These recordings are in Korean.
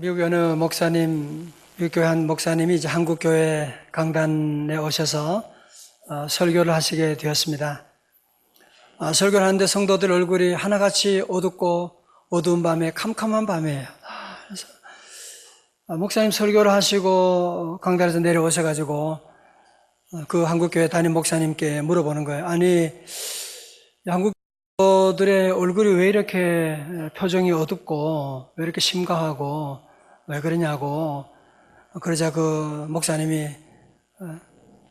미국 어느 목사님, 미국 교회 한 목사님이 이제 한국 교회 강단에 오셔서 설교를 하시게 되었습니다. 설교를 하는데 성도들 얼굴이 하나같이 어둡고 어두운 밤에 캄캄한 밤이에요. 그래서 목사님 설교를 하시고 강단에서 내려오셔가지고 그 한국 교회 담임 목사님께 물어보는 거예요. 아니, 한국 들의 얼굴이 왜 이렇게 표정이 어둡고 왜 이렇게 심각하고 왜 그러냐고. 그러자 그 목사님이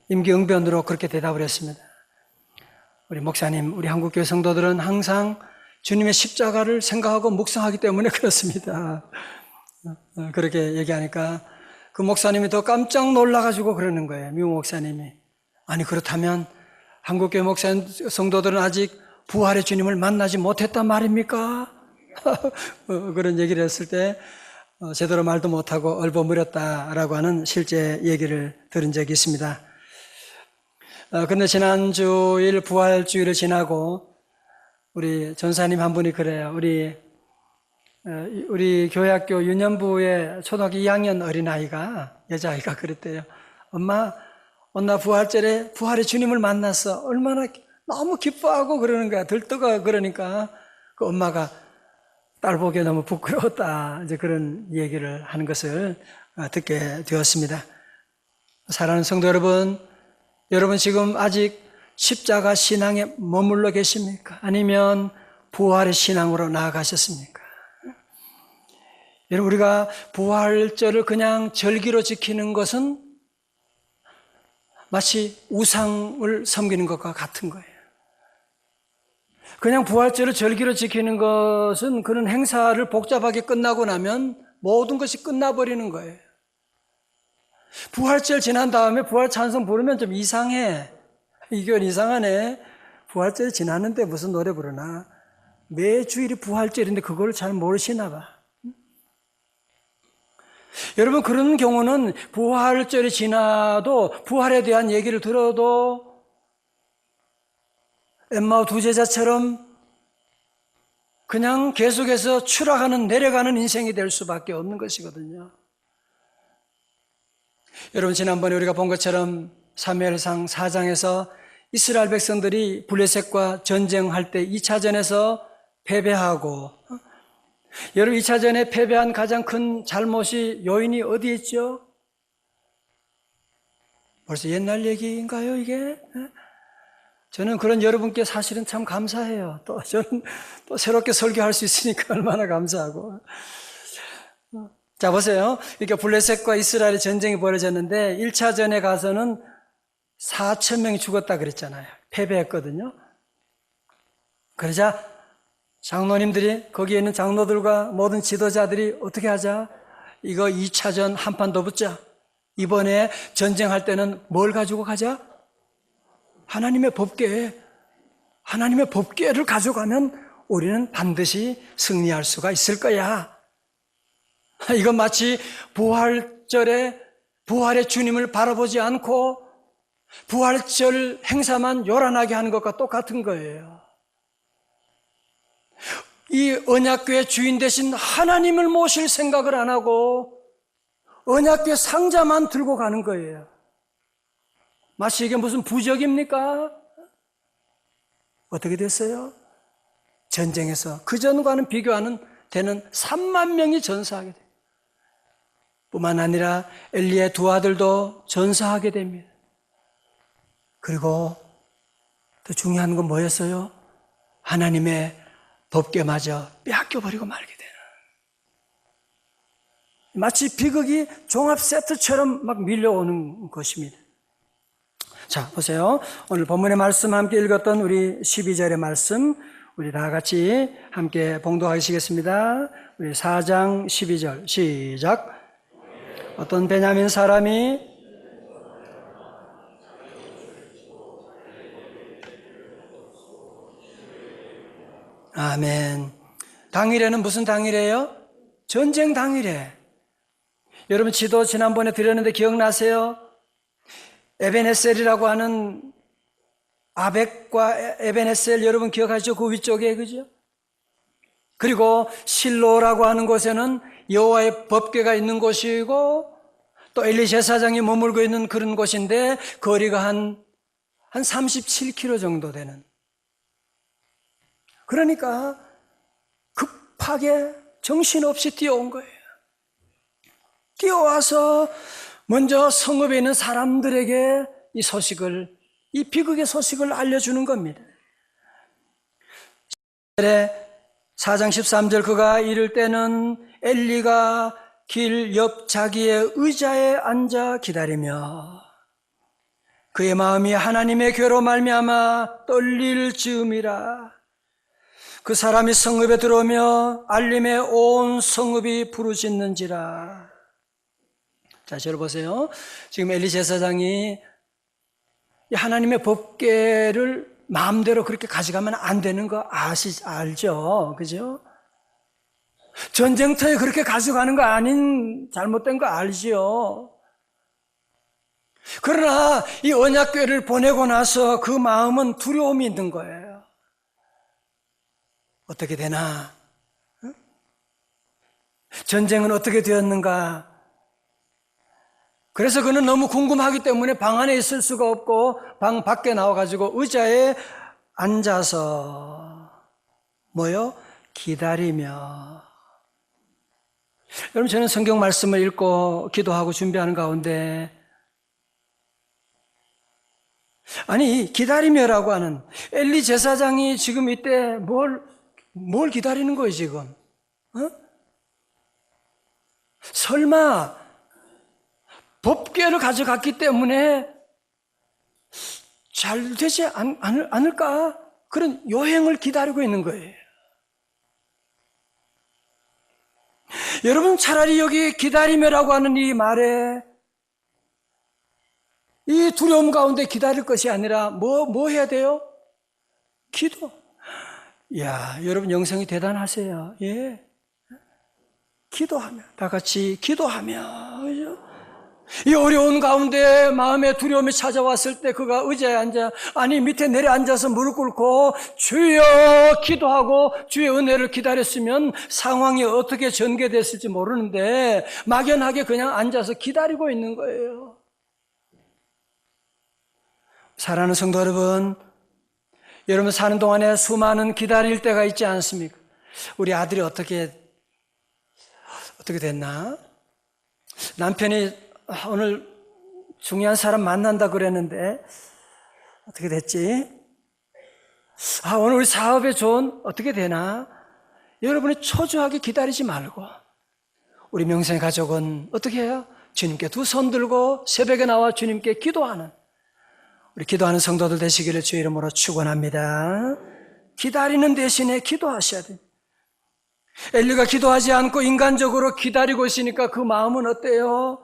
임기응변으로 그렇게 대답을 했습니다. 우리 목사님, 우리 한국교회 성도들은 항상 주님의 십자가를 생각하고 묵상하기 때문에 그렇습니다. 그렇게 얘기하니까 그 목사님이 더 깜짝 놀라가지고 그러는 거예요. 미국 목사님이. 아니, 그렇다면 한국교회 목사님 성도들은 아직 부활의 주님을 만나지 못했단 말입니까? 그런 얘기를 했을 때 제대로 말도 못하고 얼버무렸다라고 하는 실제 얘기를 들은 적이 있습니다. 그런데 지난주일 부활주일을 지나고 우리 전사님 한 분이 그래요. 우리 교회학교 유년부의 초등학교 2학년 어린아이가, 여자아이가 그랬대요. 엄마, 오늘 부활절에 부활의 주님을 만났어. 얼마나 너무 기뻐하고 그러는 거야. 들떠가 그러니까 그 엄마가 딸 보기에 너무 부끄러웠다. 이제 그런 얘기를 하는 것을 듣게 되었습니다. 사랑하는 성도 여러분, 여러분 지금 아직 십자가 신앙에 머물러 계십니까? 아니면 부활의 신앙으로 나아가셨습니까? 여러분, 우리가 부활절을 그냥 절기로 지키는 것은 마치 우상을 섬기는 것과 같은 거예요. 그냥 부활절을 절기로 지키는 것은 그런 행사를 복잡하게 끝나고 나면 모든 것이 끝나버리는 거예요. 부활절 지난 다음에 부활 찬송 부르면 좀 이상해. 이건 이상하네. 부활절 지났는데 무슨 노래 부르나. 매주일이 부활절인데 그걸 잘 모르시나 봐. 여러분, 그런 경우는 부활절이 지나도 부활에 대한 얘기를 들어도 엠마오 두 제자처럼 그냥 계속해서 추락하는, 내려가는 인생이 될 수밖에 없는 것이거든요. 여러분, 지난번에 우리가 본 것처럼 사무엘상 4장에서 이스라엘 백성들이 블레셋과 전쟁할 때 2차전에서 패배하고, 여러분 2차전에 패배한 가장 큰 잘못이 요인이 어디에 있죠? 벌써 옛날 얘기인가요, 이게? 저는 그런 여러분께 사실은 참 감사해요. 저는 또 새롭게 설교할 수 있으니까 얼마나 감사하고. 자, 보세요. 이렇게 블레셋과 이스라엘의 전쟁이 벌어졌는데 1차전에 가서는 4,000명이 죽었다 그랬잖아요. 패배했거든요. 그러자 장로님들이, 거기에 있는 장로들과 모든 지도자들이 어떻게 하자? 이거 2차전 한 판 더 붙자. 이번에 전쟁할 때는 뭘 가지고 가자? 하나님의 법궤를 가져가면 우리는 반드시 승리할 수가 있을 거야. 이건 마치 부활절에 부활의 주님을 바라보지 않고 부활절 행사만 요란하게 하는 것과 똑같은 거예요. 이 언약궤의 주인 되신 하나님을 모실 생각을 안 하고 언약궤 상자만 들고 가는 거예요. 마치 이게 무슨 부적입니까? 어떻게 됐어요? 전쟁에서 그전과는 비교하는 되는 3만 명이 전사하게 돼요. 뿐만 아니라 엘리의 두 아들도 전사하게 됩니다. 그리고 더 중요한 건 뭐였어요? 하나님의 법궤마저 빼앗겨버리고 말게 되는, 마치 비극이 종합 세트처럼 막 밀려오는 것입니다. 자, 보세요. 오늘 본문의 말씀 함께 읽었던 우리 12절의 말씀, 우리 다 같이 함께 봉독하시겠습니다. 우리 4장 12절 시작. 어떤 베냐민 사람이 아멘. 당일에는 무슨 당일이에요? 전쟁 당일에. 여러분 지도 지난번에 드렸는데 기억나세요? 에벤에셀이라고 하는 아벡과 에벤에셀 여러분 기억하시죠? 그 위쪽에, 그죠? 그리고 실로라고 하는 곳에는 여호와의 법궤가 있는 곳이고 또 엘리 제사장이 머물고 있는 그런 곳인데 거리가 한 37km 정도 되는. 그러니까 급하게 정신없이 뛰어온 거예요. 뛰어와서 먼저 성읍에 있는 사람들에게 이 비극의 소식을 알려주는 겁니다. 4장 13절 그가 이를 때는 엘리가 길 옆 자기의 의자에 앉아 기다리며 그의 마음이 하나님의 괴로 말미암아 떨릴 즈음이라. 그 사람이 성읍에 들어오며 알림에 온 성읍이 부르짖는지라. 자, 저를 보세요. 지금 엘리 제사장이 하나님의 법궤를 마음대로 그렇게 가져가면 안 되는 거 알죠? 그죠? 전쟁터에 그렇게 가져가는 거 아닌 잘못된 거 알지요? 그러나 이 언약궤를 보내고 나서 그 마음은 두려움이 있는 거예요. 어떻게 되나? 전쟁은 어떻게 되었는가? 그래서 그는 너무 궁금하기 때문에 방 안에 있을 수가 없고 방 밖에 나와가지고 의자에 앉아서 기다리며. 여러분, 저는 성경 말씀을 읽고 기도하고 준비하는 가운데 아니, 기다리며라고 하는 엘리 제사장이 지금 이때 뭘 기다리는 거예요, 지금? 설마 법궤를 가져갔기 때문에 잘 되지 않을까? 그런 요행을 기다리고 있는 거예요. 여러분, 차라리 여기 기다리며라고 하는 이 말에 이 두려움 가운데 기다릴 것이 아니라 뭐 해야 돼요? 기도. 이야, 여러분 영성이 대단하세요. 예. 기도하며, 다 같이 기도하며, 그죠? 이 어려운 가운데 마음의 두려움이 찾아왔을 때 그가 의자에 밑에 내려 앉아서 무릎 꿇고 주여 기도하고 주의 은혜를 기다렸으면 상황이 어떻게 전개됐을지 모르는데 막연하게 그냥 앉아서 기다리고 있는 거예요. 사랑하는 성도 여러분, 여러분 사는 동안에 수많은 기다릴 때가 있지 않습니까? 우리 아들이 어떻게 됐나? 남편이 오늘 중요한 사람 만난다 그랬는데 어떻게 됐지? 오늘 우리 사업의 존 어떻게 되나? 여러분이 초조하게 기다리지 말고 우리 명성의 가족은 어떻게 해요? 주님께 두 손 들고 새벽에 나와 주님께 기도하는 우리 기도하는 성도들 되시기를 주의 이름으로 축원합니다. 기다리는 대신에 기도하셔야 됩니다. 엘리가 기도하지 않고 인간적으로 기다리고 있으니까 그 마음은 어때요?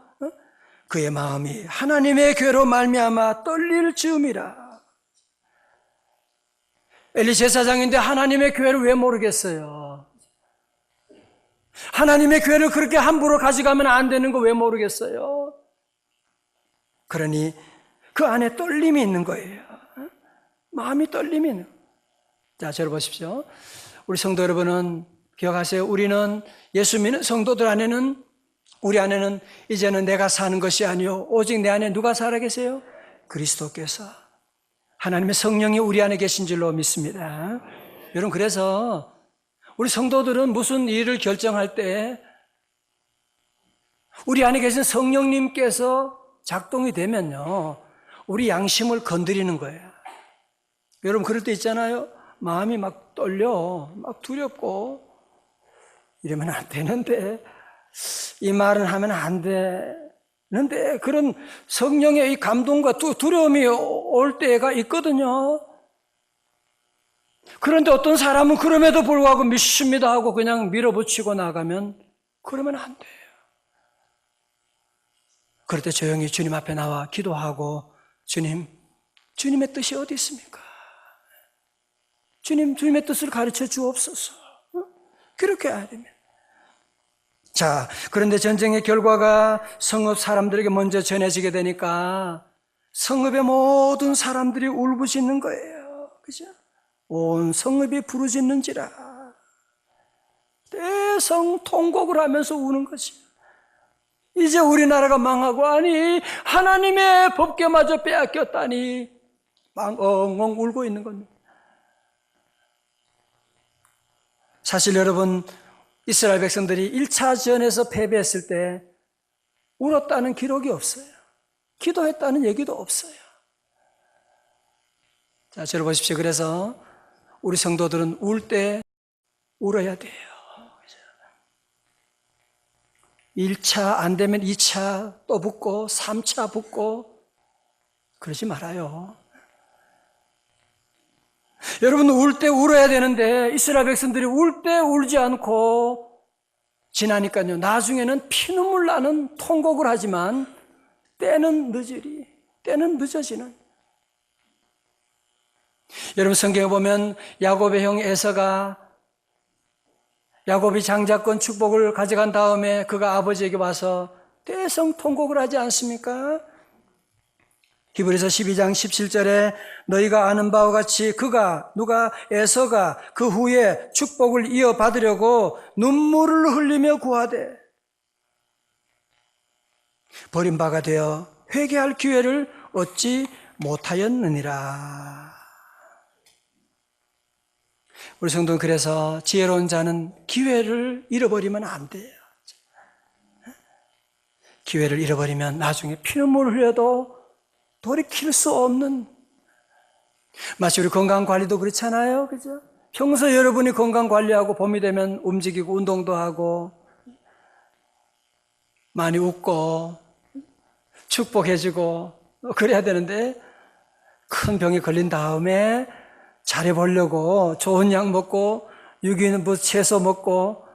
그의 마음이 하나님의 괴로 말미암아 떨릴 즈음이라. 엘리 제사장인데 하나님의 괴를 왜 모르겠어요? 하나님의 괴를 그렇게 함부로 가져가면 안 되는 거 왜 모르겠어요? 그러니 그 안에 떨림이 있는 거예요. 마음이 떨림이 있는 거예요. 자, 저를 보십시오. 우리 성도 여러분은 기억하세요. 우리는 예수 믿는 성도들 안에는 우리 안에는 이제는 내가 사는 것이 아니요 오직 내 안에 누가 살아 계세요? 그리스도께서. 하나님의 성령이 우리 안에 계신 줄로 믿습니다. 여러분, 그래서 우리 성도들은 무슨 일을 결정할 때 우리 안에 계신 성령님께서 작동이 되면요 우리 양심을 건드리는 거예요. 여러분, 그럴 때 있잖아요. 마음이 막 떨려, 막 두렵고 이러면 안 되는데, 이 말은 하면 안 되는데, 그런 성령의 이 감동과 두려움이 올 때가 있거든요. 그런데 어떤 사람은 그럼에도 불구하고 믿습니다 하고 그냥 밀어붙이고 나가면 그러면 안 돼요. 그럴 때 조용히 주님 앞에 나와 기도하고 주님의 뜻이 어디 있습니까? 주님의 뜻을 가르쳐 주옵소서. 그렇게 해야 됩니다. 자, 그런데 전쟁의 결과가 성읍 사람들에게 먼저 전해지게 되니까 성읍의 모든 사람들이 울부짖는 거예요. 그죠? 온 성읍이 부르짖는지라. 대성통곡을 하면서 우는 것이에요. 이제 우리나라가 망하고, 아니 하나님의 법궤마저 빼앗겼다니 엉엉 울고 있는 겁니다. 사실 여러분, 이스라엘 백성들이 1차 전에서 패배했을 때 울었다는 기록이 없어요. 기도했다는 얘기도 없어요. 자, 저를 보십시오. 그래서 우리 성도들은 울 때 울어야 돼요. 1차 안 되면 2차 또 붙고 3차 붙고 그러지 말아요. 여러분, 울 때 울어야 되는데 이스라엘 백성들이 울 때 울지 않고 지나니까요, 나중에는 피눈물 나는 통곡을 하지만 때는 늦어지는. 여러분, 성경에 보면 야곱의 형 에서가 야곱이 장자권 축복을 가져간 다음에 그가 아버지에게 와서 대성통곡을 하지 않습니까? 히브리서 12장 17절에 너희가 아는 바와 같이 에서가 그 후에 축복을 이어받으려고 눈물을 흘리며 구하되 버림바가 되어 회개할 기회를 얻지 못하였느니라. 우리 성도는 그래서 지혜로운 자는 기회를 잃어버리면 안 돼요. 기회를 잃어버리면 나중에 피눈물 흘려도 돌이킬 수 없는, 마치 우리 건강관리도 그렇잖아요. 그죠? 평소 여러분이 건강관리하고 봄이 되면 움직이고 운동도 하고 많이 웃고 축복해주고 그래야 되는데 큰 병에 걸린 다음에 잘해보려고 좋은 약 먹고 유기농 채소 먹고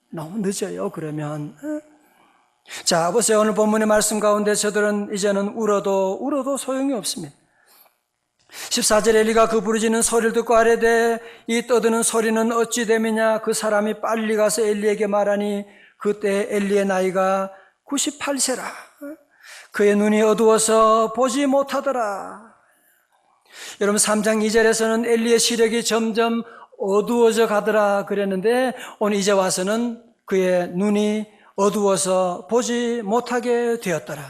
너무 늦어요. 그러면 자, 보세요. 오늘 본문의 말씀 가운데 저들은 이제는 울어도 소용이 없습니다. 14절에 엘리가 그 부르짖는 소리를 듣고 아뢰되 이 떠드는 소리는 어찌 됨이냐. 그 사람이 빨리 가서 엘리에게 말하니 그때 엘리의 나이가 98세라. 그의 눈이 어두워서 보지 못하더라. 여러분, 3장 2절에서는 엘리의 시력이 점점 어두워져 가더라 그랬는데 오늘 이제 와서는 그의 눈이 어두워서 보지 못하게 되었더라.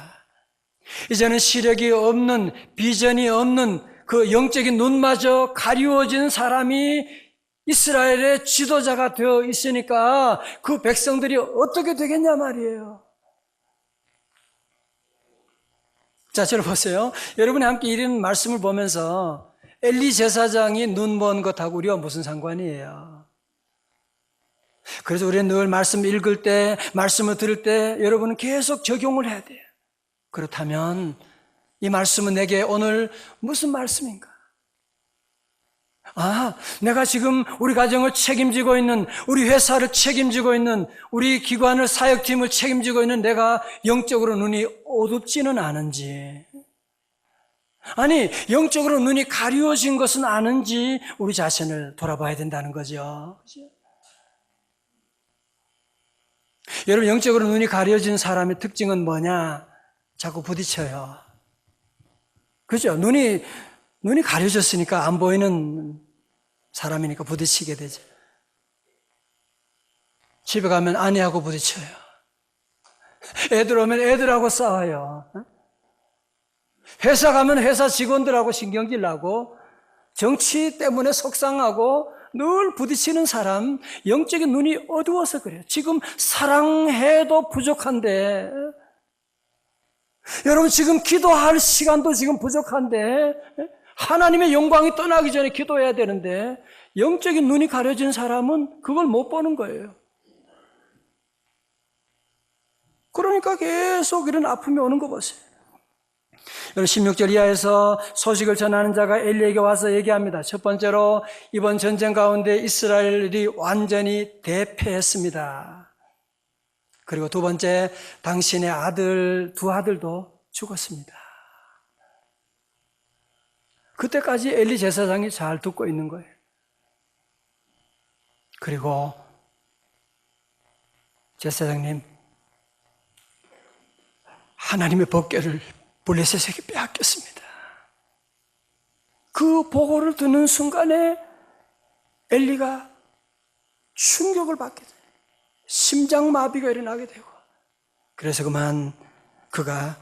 이제는 시력이 없는, 비전이 없는 그 영적인 눈마저 가리워진 사람이 이스라엘의 지도자가 되어 있으니까 그 백성들이 어떻게 되겠냐 말이에요. 자, 저를 보세요. 여러분이 함께 이런 말씀을 보면서 엘리 제사장이 눈 먼 것하고 우리와 무슨 상관이에요? 그래서 우리는 늘 말씀 읽을 때, 말씀을 들을 때 여러분은 계속 적용을 해야 돼요. 그렇다면 이 말씀은 내게 오늘 무슨 말씀인가? 아, 내가 지금 우리 가정을 책임지고 있는, 우리 회사를 책임지고 있는, 우리 기관을, 사역팀을 책임지고 있는 내가 영적으로 눈이 어둡지는 않은지, 아니 영적으로 눈이 가리워진 것은 아는지 우리 자신을 돌아봐야 된다는 거죠. 여러분, 영적으로 눈이 가려진 사람의 특징은 뭐냐? 자꾸 부딪혀요. 그죠? 눈이 가려졌으니까 안 보이는 사람이니까 부딪히게 되죠. 집에 가면 아내하고 부딪혀요. 애들 오면 애들하고 싸워요. 회사 가면 회사 직원들하고 신경질 나고 정치 때문에 속상하고 늘 부딪히는 사람, 영적인 눈이 어두워서 그래요. 지금 사랑해도 부족한데, 여러분 지금 기도할 시간도 지금 부족한데, 하나님의 영광이 떠나기 전에 기도해야 되는데 영적인 눈이 가려진 사람은 그걸 못 보는 거예요. 그러니까 계속 이런 아픔이 오는 거 보세요. 16절 이하에서 소식을 전하는 자가 엘리에게 와서 얘기합니다. 첫 번째로 이번 전쟁 가운데 이스라엘이 완전히 대패했습니다. 그리고 두 번째, 당신의 두 아들도 죽었습니다. 그때까지 엘리 제사장이 잘 듣고 있는 거예요. 그리고 제사장님, 하나님의 법궤를 블레셋에게 빼앗겼습니다. 그 보고를 듣는 순간에 엘리가 충격을 받게 돼요. 심장마비가 일어나게 되고, 그래서 그만 그가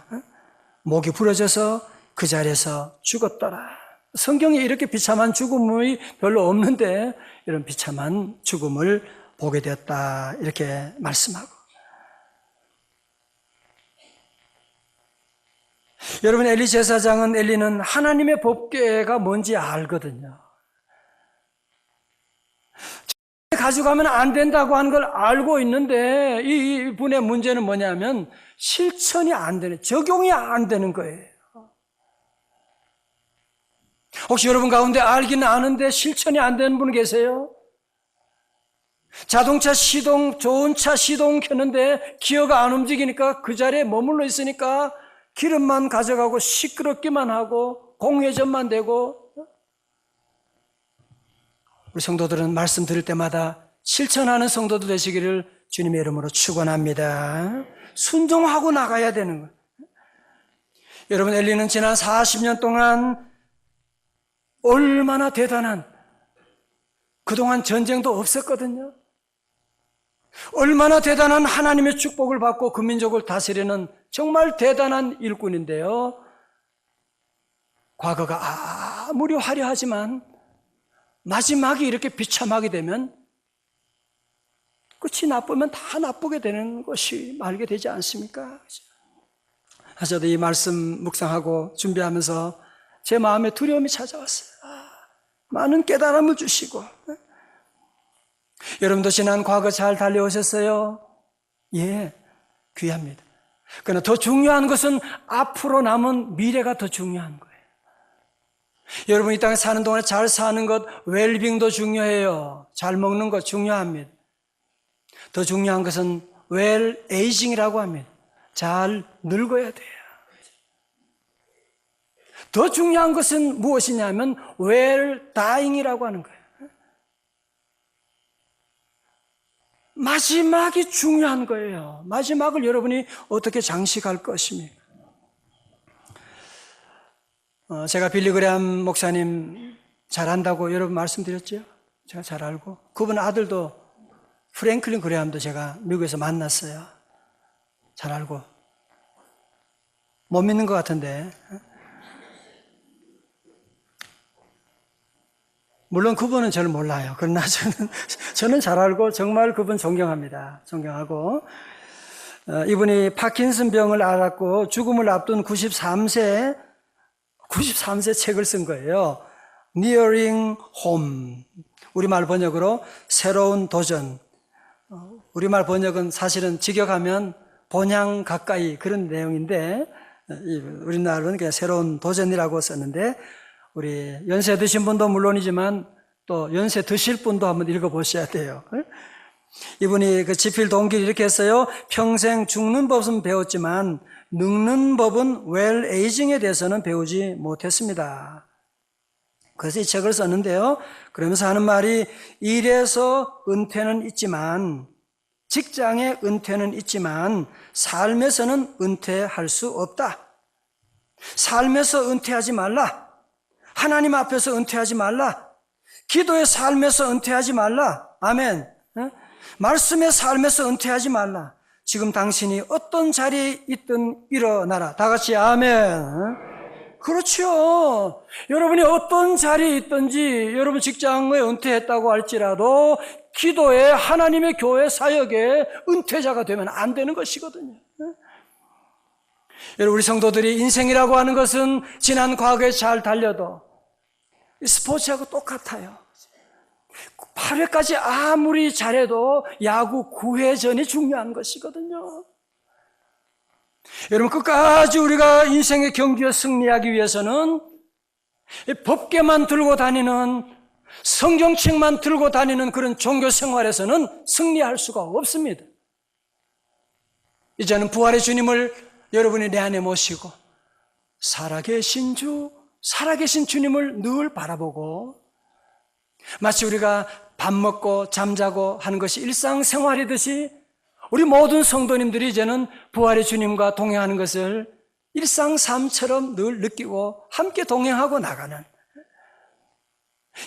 목이 부러져서 그 자리에서 죽었더라. 성경에 이렇게 비참한 죽음이 별로 없는데 이런 비참한 죽음을 보게 되었다, 이렇게 말씀하고. 여러분, 엘리 제사장은, 엘리는 하나님의 법궤가 뭔지 알거든요. 가져가면 안 된다고 하는 걸 알고 있는데 이 분의 문제는 뭐냐면 실천이 안 되는, 적용이 안 되는 거예요. 혹시 여러분 가운데 알기는 아는데 실천이 안 되는 분 계세요? 자동차 시동, 좋은 차 시동 켰는데 기어가 안 움직이니까 그 자리에 머물러 있으니까 기름만 가져가고 시끄럽기만 하고 공회전만 되고. 우리 성도들은 말씀 들을 때마다 실천하는 성도들 되시기를 주님의 이름으로 축원합니다. 순종하고 나가야 되는 거예요. 여러분, 엘리는 지난 40년 동안 얼마나 대단한, 그동안 전쟁도 없었거든요. 얼마나 대단한 하나님의 축복을 받고 그 민족을 다스리는 정말 대단한 일꾼인데요. 과거가 아무리 화려하지만 마지막이 이렇게 비참하게 되면 끝이 나쁘면 다 나쁘게 되는 것이 말게 되지 않습니까? 저도 이 말씀 묵상하고 준비하면서 제 마음에 두려움이 찾아왔어요. 많은 깨달음을 주시고. 여러분도 지난 과거 잘 달려오셨어요? 예, 귀합니다. 그러나 더 중요한 것은 앞으로 남은 미래가 더 중요한 거예요. 여러분, 이 땅에 사는 동안에 잘 사는 것, 웰빙도 중요해요. 잘 먹는 것 중요합니다. 더 중요한 것은 웰 에이징이라고 합니다. 잘 늙어야 돼요. 더 중요한 것은 무엇이냐면 웰 다잉이라고 하는 거예요. 마지막이 중요한 거예요. 마지막을 여러분이 어떻게 장식할 것입니까? 제가 빌리 그레함 목사님 잘한다고 여러분 말씀드렸죠? 제가 잘 알고, 그분 아들도 프랭클린 그레함도 제가 미국에서 만났어요. 잘 알고. 못 믿는 것 같은데. 물론 그분은 저를 몰라요. 그러나 저는 잘 알고 정말 그분 존경합니다. 존경하고. 이분이 파킨슨 병을 앓았고 죽음을 앞둔 93세 책을 쓴 거예요. Nearing Home. 우리말 번역으로 새로운 도전. 우리말 번역은 사실은 직역하면 본향 가까이, 그런 내용인데 우리나라로는 그냥 새로운 도전이라고 썼는데, 우리 연세 드신 분도 물론이지만 또 연세 드실 분도 한번 읽어보셔야 돼요. 이분이 그 집필 동기를 이렇게 했어요. 평생 죽는 법은 배웠지만 늙는 법은 웰 에이징에 대해서는 배우지 못했습니다. 그래서 이 책을 썼는데요. 그러면서 하는 말이, 일에서 은퇴는 있지만, 직장의 은퇴는 있지만 삶에서는 은퇴할 수 없다. 삶에서 은퇴하지 말라. 하나님 앞에서 은퇴하지 말라. 기도의 삶에서 은퇴하지 말라. 아멘. 말씀의 삶에서 은퇴하지 말라. 지금 당신이 어떤 자리에 있든 일어나라. 다 같이 아멘. 그렇죠. 여러분이 어떤 자리에 있든지, 여러분 직장에 은퇴했다고 할지라도 기도에, 하나님의 교회 사역에 은퇴자가 되면 안 되는 것이거든요. 여러분, 우리 성도들이 인생이라고 하는 것은 지난 과거에 잘 달려도 스포츠하고 똑같아요. 8회까지 아무리 잘해도 야구 9회전이 중요한 것이거든요. 여러분, 끝까지 우리가 인생의 경기에 승리하기 위해서는 법궤만 들고 다니는, 성경책만 들고 다니는 그런 종교 생활에서는 승리할 수가 없습니다. 이제는 부활의 주님을 여러분이 내 안에 모시고 살아계신 주님을 늘 바라보고, 마치 우리가 밥 먹고 잠자고 하는 것이 일상생활이듯이 우리 모든 성도님들이 이제는 부활의 주님과 동행하는 것을 일상삶처럼 늘 느끼고 함께 동행하고 나가는,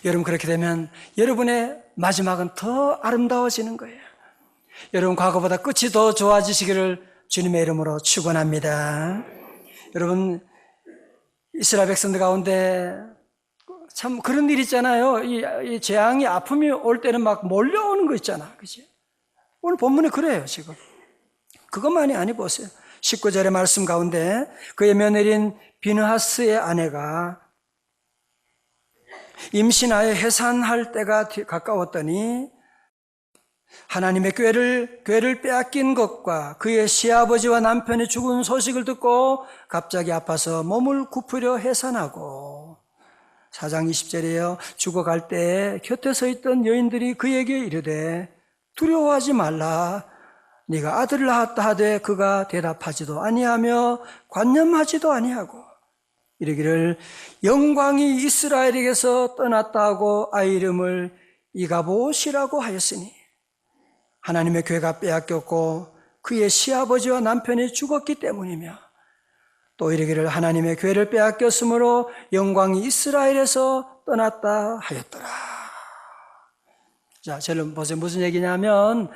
여러분, 그렇게 되면 여러분의 마지막은 더 아름다워지는 거예요. 여러분 과거보다 끝이 더 좋아지시기를 주님의 이름으로 축원합니다. 여러분 이스라엘 백성들 가운데 참 그런 일 있잖아요. 이 재앙이 아픔이 올 때는 막 몰려오는 거 있잖아. 그치? 오늘 본문에 그래요, 지금. 그것만이 아니 보세요. 19절의 말씀 가운데 그의 며느리인 비느하스의 아내가 임신하여 해산할 때가 가까웠더니 하나님의 궤를 빼앗긴 것과 그의 시아버지와 남편이 죽은 소식을 듣고 갑자기 아파서 몸을 굽으려 해산하고 4장 20절이에요. 죽어갈 때 곁에 서 있던 여인들이 그에게 이르되 두려워하지 말라. 네가 아들을 낳았다 하되 그가 대답하지도 아니하며 관념하지도 아니하고 이르기를 영광이 이스라엘에게서 떠났다 하고 아이 이름을 이가봇이라고 하였으니 하나님의 궤가 빼앗겼고 그의 시아버지와 남편이 죽었기 때문이며 또 이르기를 하나님의 궤를 빼앗겼으므로 영광이 이스라엘에서 떠났다 하였더라. 자, 저는 보세요. 무슨 얘기냐면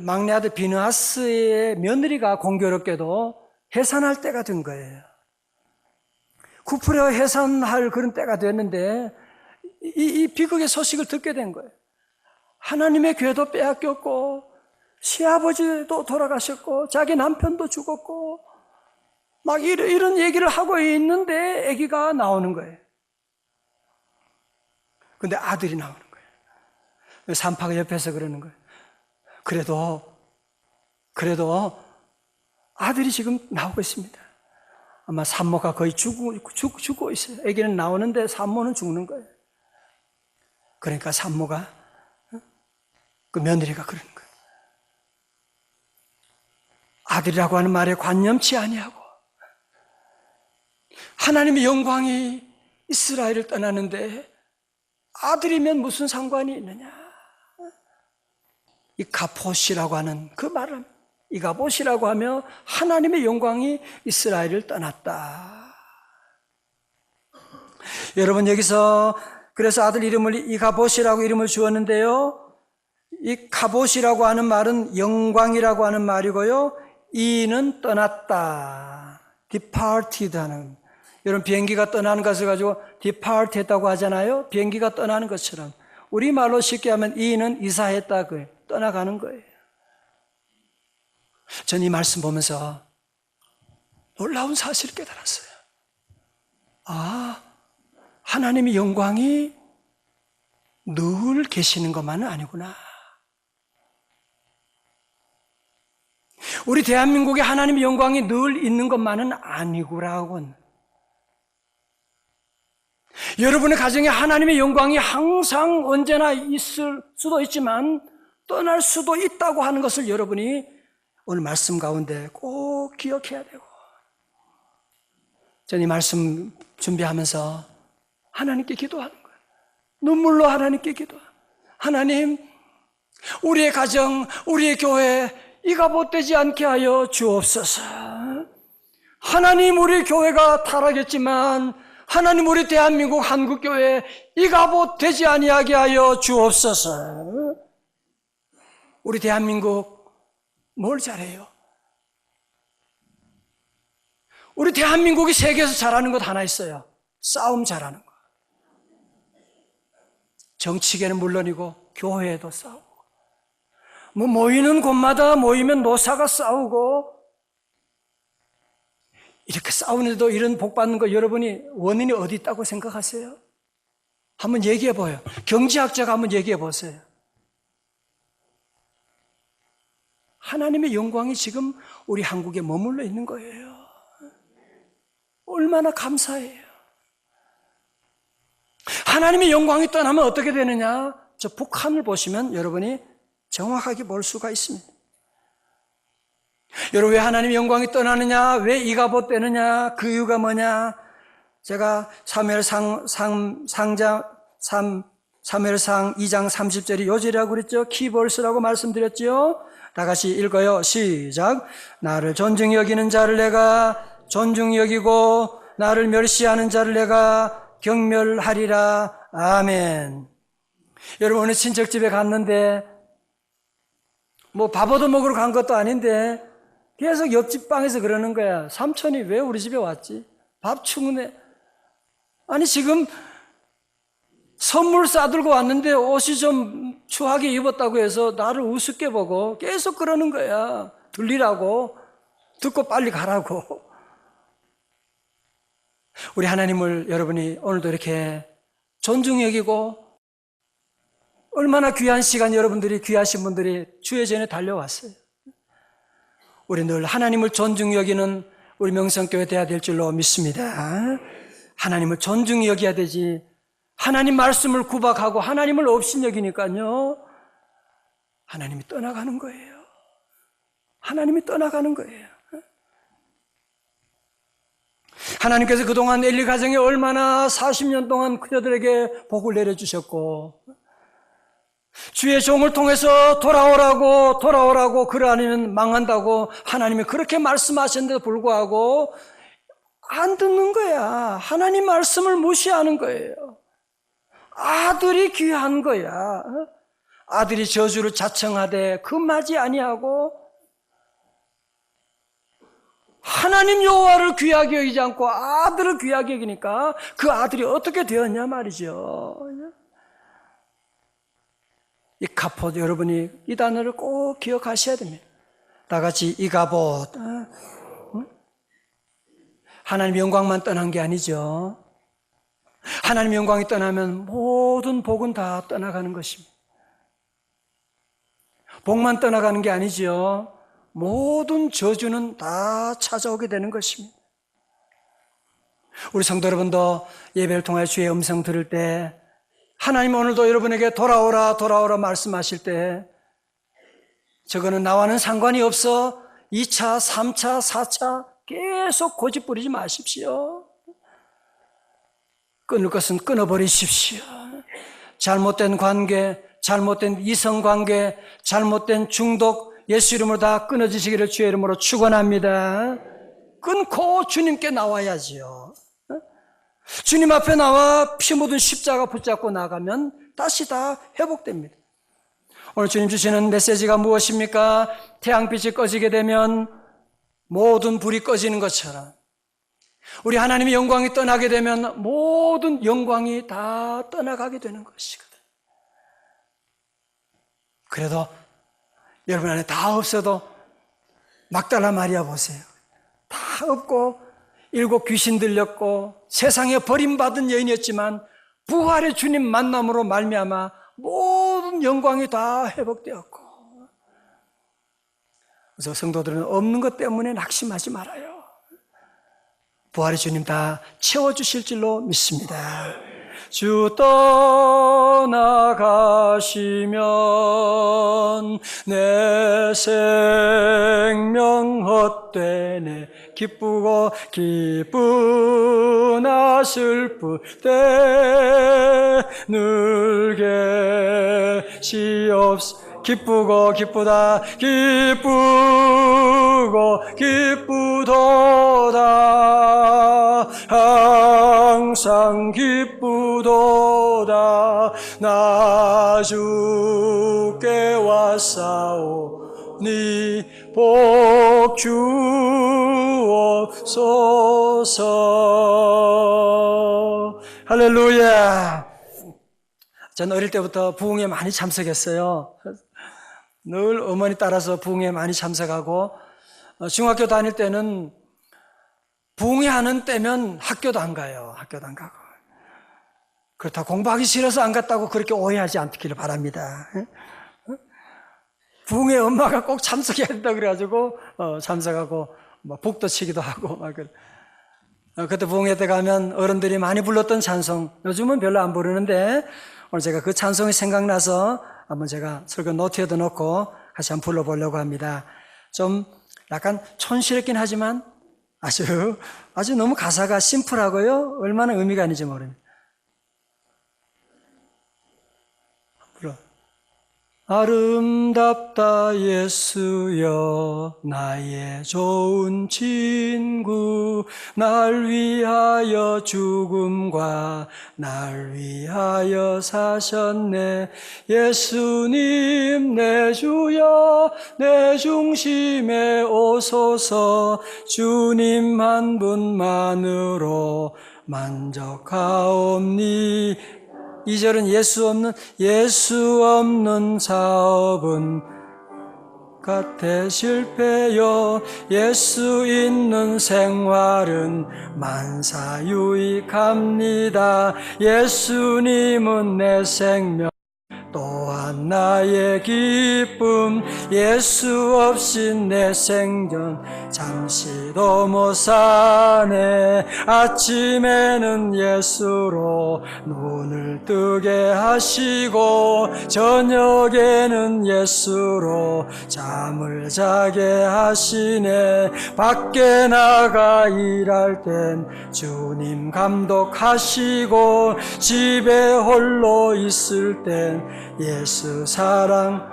막내 아들 비느하스의 며느리가 공교롭게도 해산할 때가 된 거예요. 굽으려 해산할 그런 때가 됐는데 이 비극의 소식을 듣게 된 거예요. 하나님의 궤도 빼앗겼고 시아버지도 돌아가셨고 자기 남편도 죽었고 막 이런 얘기를 하고 있는데 아기가 나오는 거예요. 근데 아들이 나오는 거예요. 산파가 옆에서 그러는 거예요. 그래도 아들이 지금 나오고 있습니다. 아마 산모가 거의 죽고 있어요. 아기는 나오는데 산모는 죽는 거예요. 그러니까 산모가 그 며느리가 그러는 거예요. 아들이라고 하는 말에 관념치 아니하고 하나님의 영광이 이스라엘을 떠나는데 아들이면 무슨 상관이 있느냐. 이가봇이라고 하는 그 말을 이가봇이라고 하며 하나님의 영광이 이스라엘을 떠났다. 여러분 여기서 그래서 아들 이름을 이가봇이라고 이름을 주었는데요. 이 가봇이라고 하는 말은 영광이라고 하는 말이고요. 이는 떠났다. departed 하는. 여러분 비행기가 떠나는 것을 가지고 depart 했다고 하잖아요. 비행기가 떠나는 것처럼. 우리말로 쉽게 하면 이는 이사했다. 떠나가는 거예요. 전 이 말씀 보면서 놀라운 사실을 깨달았어요. 하나님의 영광이 늘 계시는 것만은 아니구나. 우리 대한민국에 하나님의 영광이 늘 있는 것만은 아니구라고. 여러분의 가정에 하나님의 영광이 항상 언제나 있을 수도 있지만 떠날 수도 있다고 하는 것을 여러분이 오늘 말씀 가운데 꼭 기억해야 되고, 저는 이 말씀 준비하면서 하나님께 기도하는 거예요. 눈물로 하나님께 기도해요. 하나님, 우리의 가정, 우리의 교회 이가봇되지 않게 하여 주옵소서. 하나님, 우리 교회가 타락했지만 하나님, 우리 대한민국 한국교회 이가봇되지 아니하게 하여 주옵소서. 우리 대한민국 뭘 잘해요? 우리 대한민국이 세계에서 잘하는 것 하나 있어요. 싸움 잘하는 거. 정치계는 물론이고 교회에도 싸우고, 모이는 곳마다 모이면 노사가 싸우고, 이렇게 싸우는데도 이런 복 받는 거 여러분이 원인이 어디 있다고 생각하세요? 한번 얘기해 보여요. 경제학자가 한번 얘기해 보세요. 하나님의 영광이 지금 우리 한국에 머물러 있는 거예요. 얼마나 감사해요. 하나님의 영광이 떠나면 어떻게 되느냐? 저 북한을 보시면 여러분이 정확하게 볼 수가 있습니다. 여러분, 왜 하나님의 영광이 떠나느냐? 왜 이가봇 되느냐? 그 이유가 뭐냐? 제가 사무엘상 2장 30절이 요절이라고 그랬죠? 키벌스라고 말씀드렸죠? 다 같이 읽어요. 시작. 나를 존중히 여기는 자를 내가 존중히 여기고 나를 멸시하는 자를 내가 경멸하리라. 아멘. 여러분, 어느 친척 집에 갔는데 뭐 밥 얻어 먹으러 간 것도 아닌데 계속 옆집 방에서 그러는 거야. 삼촌이 왜 우리 집에 왔지? 밥 충분해. 아니, 지금 선물 싸들고 왔는데 옷이 좀 추하게 입었다고 해서 나를 우습게 보고 계속 그러는 거야. 들리라고, 듣고 빨리 가라고. 우리 하나님을 여러분이 오늘도 이렇게 존중히 여기고, 얼마나 귀한 시간 여러분들이, 귀하신 분들이 주의 전에 달려왔어요. 우리 늘 하나님을 존중히 여기는 우리 명성교회 돼야 될 줄로 믿습니다. 하나님을 존중히 여겨야 되지, 하나님 말씀을 구박하고 하나님을 없인 여기니까요, 하나님이 떠나가는 거예요. 하나님이 떠나가는 거예요. 하나님께서 그동안 엘리 가정에 얼마나 40년 동안 그녀들에게 복을 내려주셨고, 주의 종을 통해서 돌아오라고 그러 아니면 망한다고 하나님이 그렇게 말씀하셨는데도 불구하고 안 듣는 거야. 하나님 말씀을 무시하는 거예요. 아들이 귀한 거야. 아들이 저주를 자청하되 금하지 아니하고 하나님 여호와를 귀하게 여기지 않고 아들을 귀하게 여기니까 그 아들이 어떻게 되었냐 말이죠. 이 갑옷, 여러분이 이 단어를 꼭 기억하셔야 됩니다. 다 같이 이 갑옷. 하나님 영광만 떠난 게 아니죠. 하나님 영광이 떠나면 모든 복은 다 떠나가는 것입니다. 복만 떠나가는 게 아니죠. 모든 저주는 다 찾아오게 되는 것입니다. 우리 성도 여러분도 예배를 통해 주의 음성 들을 때, 하나님 오늘도 여러분에게 돌아오라 말씀하실 때, 저거는 나와는 상관이 없어 2차, 3차, 4차 계속 고집 부리지 마십시오. 끊을 것은 끊어버리십시오. 잘못된 관계, 잘못된 이성관계, 잘못된 중독, 예수 이름으로 다 끊어지시기를 주의 이름으로 축원합니다. 끊고 주님께 나와야지요. 주님 앞에 나와 피 묻은 십자가 붙잡고 나가면 다시 다 회복됩니다. 오늘 주님 주시는 메시지가 무엇입니까? 태양빛이 꺼지게 되면 모든 불이 꺼지는 것처럼 우리 하나님의 영광이 떠나게 되면 모든 영광이 다 떠나가게 되는 것이거든요. 그래도 여러분 안에 다 없어도 막달라 마리아 보세요. 다 없고 7 귀신 들렸고 세상에 버림받은 여인이었지만 부활의 주님 만남으로 말미암아 모든 영광이 다 회복되었고, 그래서 성도들은 없는 것 때문에 낙심하지 말아요. 부활의 주님 다 채워주실 줄로 믿습니다. 주 떠나가시면 내 생명 헛되네. 기쁘고 기쁘나 슬플 때 늘 계시옵소서. 기쁘고 기쁘다 기쁘고 기쁘도다 항상 기쁘도다 나 주께 왔사오니 복 주옵소서. 할렐루야. 저는 어릴 때부터 부흥회 많이 참석했어요. 늘 어머니 따라서 부흥회 많이 참석하고, 중학교 다닐 때는 부흥회 하는 때면 학교도 안 가요. 학교도 안 가고. 그렇다고 공부하기 싫어서 안 갔다고 그렇게 오해하지 않기를 바랍니다. 부흥회 엄마가 꼭 참석해야 된다 그래가지고 참석하고 복도 치기도 하고 막 그래. 그때 부흥회 때 가면 어른들이 많이 불렀던 찬송, 요즘은 별로 안 부르는데 오늘 제가 그 찬송이 생각나서 한번 제가 설교 노트에도 넣고 같이 한번 불러보려고 합니다. 좀 약간 촌스럽긴 하지만 아주 너무 가사가 심플하고요, 얼마나 의미가 있는지 모릅니다. 불러. 아름답다 예수여 나의 좋은 친구 날 위하여 죽음과 날 위하여 사셨네 예수님 내 주여 내 중심에 오소서 주님 한 분만으로 만족하옵니 2절은 예수 없는 사업은 같아 실패요 예수 있는 생활은 만사 유익합니다 예수님은 내 생명 또한 나의 기쁨 예수 없이 내 생전 잠시도 못 사네 아침에는 예수로 눈을 뜨게 하시고 저녁에는 예수로 잠을 자게 하시네 밖에 나가 일할 땐 주님 감독하시고 집에 홀로 있을 땐 예수 사랑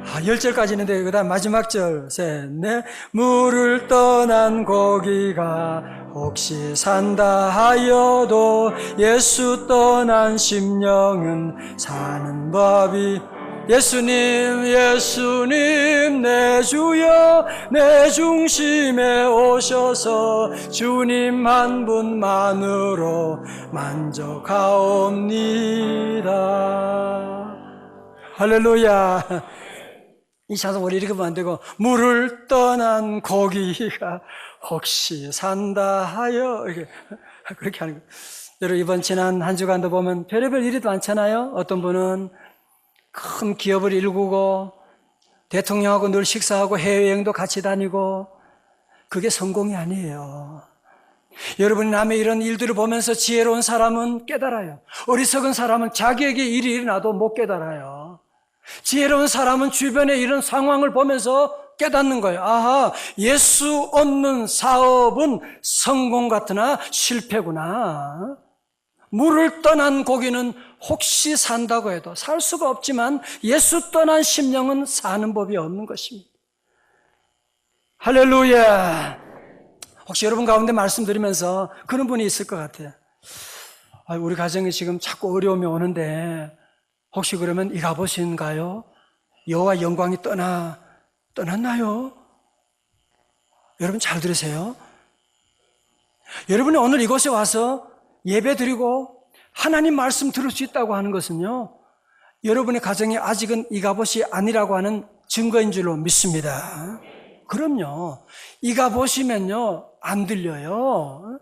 10절까지 있는데 그 다음 마지막 절 셋, 넷 물을 떠난 고기가 혹시 산다 하여도 예수 떠난 심령은 사는 법이 예수님 내 주여 내 중심에 오셔서 주님 한 분만으로 만족하옵니다. 할렐루야. 이 찬송 우리 이렇게 보면 안 되고 물을 떠난 고기가 혹시 산다 하여 이렇게 그렇게 하는 거예요. 여러분 이번 지난 한 주간도 보면 별의별 일이 많잖아요. 어떤 분은 큰 기업을 일구고 대통령하고 늘 식사하고 해외여행도 같이 다니고 그게 성공이 아니에요. 여러분이 남의 이런 일들을 보면서 지혜로운 사람은 깨달아요. 어리석은 사람은 자기에게 일이 일어나도 못 깨달아요. 지혜로운 사람은 주변의 이런 상황을 보면서 깨닫는 거예요. 아하, 예수 없는 사업은 성공 같으나 실패구나. 물을 떠난 고기는 혹시 산다고 해도 살 수가 없지만 예수 떠난 심령은 사는 법이 없는 것입니다. 할렐루야. 혹시 여러분 가운데 말씀드리면서 그런 분이 있을 것 같아요. 우리 가정에 지금 자꾸 어려움이 오는데 혹시 그러면 이 갑옷인가요? 여호와 영광이 떠났나요? 여러분 잘 들으세요. 여러분이 오늘 이곳에 와서 예배 드리고 하나님 말씀 들을 수 있다고 하는 것은요, 여러분의 가정이 아직은 이 갑옷이 아니라고 하는 증거인 줄로 믿습니다. 그럼요. 이가 보시면요 안 들려요.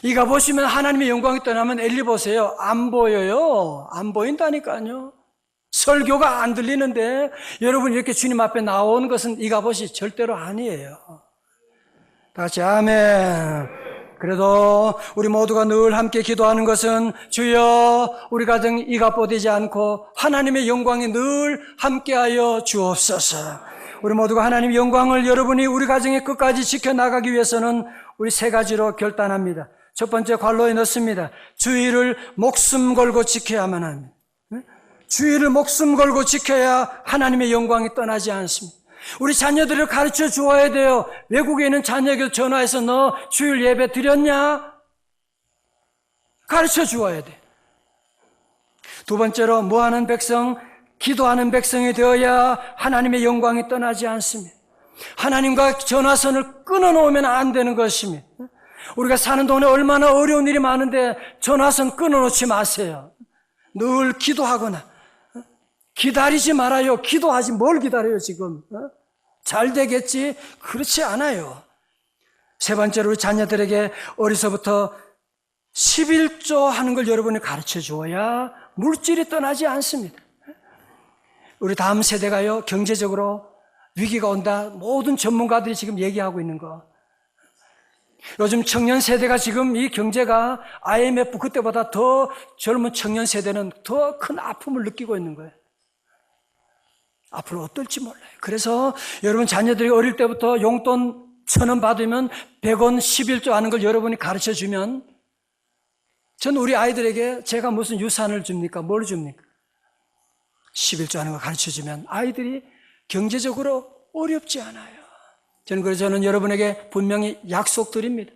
이가 보시면 하나님의 영광이 떠나면 엘리 보세요. 안 보여요. 안 보인다니까요. 설교가 안 들리는데 여러분 이렇게 주님 앞에 나오는 것은 이가 보시 절대로 아니에요. 다 같이 아멘. 그래도 우리 모두가 늘 함께 기도하는 것은 주여 우리 가정이 이갑보되지 않고 하나님의 영광이 늘 함께하여 주옵소서. 우리 모두가 하나님의 영광을 여러분이 우리 가정에 끝까지 지켜나가기 위해서는 우리 세 가지로 결단합니다. 첫 번째 관로에 넣습니다. 주의를 목숨 걸고 지켜야만 합니다. 주의를 목숨 걸고 지켜야 하나님의 영광이 떠나지 않습니다. 우리 자녀들을 가르쳐 주어야 돼요. 외국에 있는 자녀에게 전화해서 너 주일 예배 드렸냐? 가르쳐 주어야 돼. 두 번째로 뭐하는 백성? 기도하는 백성이 되어야 하나님의 영광이 떠나지 않습니다. 하나님과 전화선을 끊어놓으면 안 되는 것입니다. 우리가 사는 동안에 얼마나 어려운 일이 많은데 전화선 끊어놓지 마세요. 늘 기도하거나 기다리지 말아요. 기도하지 뭘 기다려요 지금? 잘 되겠지? 그렇지 않아요. 세 번째로 우리 자녀들에게 어려서부터 11조 하는 걸 여러분이 가르쳐 주어야 물질이 떠나지 않습니다. 우리 다음 세대가요 경제적으로 위기가 온다. 모든 전문가들이 지금 얘기하고 있는 거. 요즘 청년 세대가 지금 이 경제가 IMF 그때보다 더 젊은 청년 세대는 더 큰 아픔을 느끼고 있는 거예요. 앞으로 어떨지 몰라요. 그래서 여러분 자녀들이 어릴 때부터 용돈 1,000원 받으면 100원 11조 하는 걸 여러분이 가르쳐 주면 전 우리 아이들에게 제가 무슨 유산을 줍니까? 뭘 줍니까? 11조 하는 거 가르쳐주면 아이들이 경제적으로 어렵지 않아요. 저는 여러분에게 분명히 약속드립니다.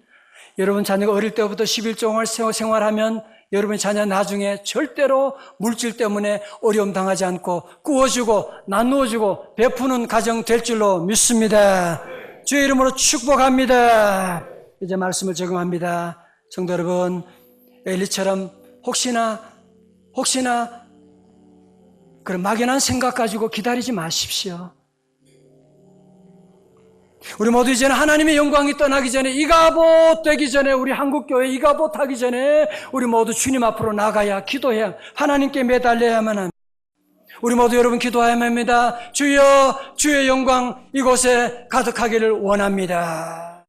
여러분 자녀가 어릴 때부터 11종을 생활하면 여러분의 자녀 나중에 절대로 물질 때문에 어려움 당하지 않고 구워주고 나누어주고 베푸는 가정 될 줄로 믿습니다. 주의 이름으로 축복합니다. 이제 말씀을 적용합니다. 성도 여러분, 엘리처럼 혹시나 그런 막연한 생각 가지고 기다리지 마십시오. 우리 모두 이제는 하나님의 영광이 떠나기 전에, 이가봇 되기 전에, 우리 한국교회 이가봇 하기 전에 우리 모두 주님 앞으로 나가야, 기도해야, 하나님께 매달려야만 합니다. 우리 모두 여러분 기도해야만 합니다. 주여, 주의 영광 이곳에 가득하기를 원합니다.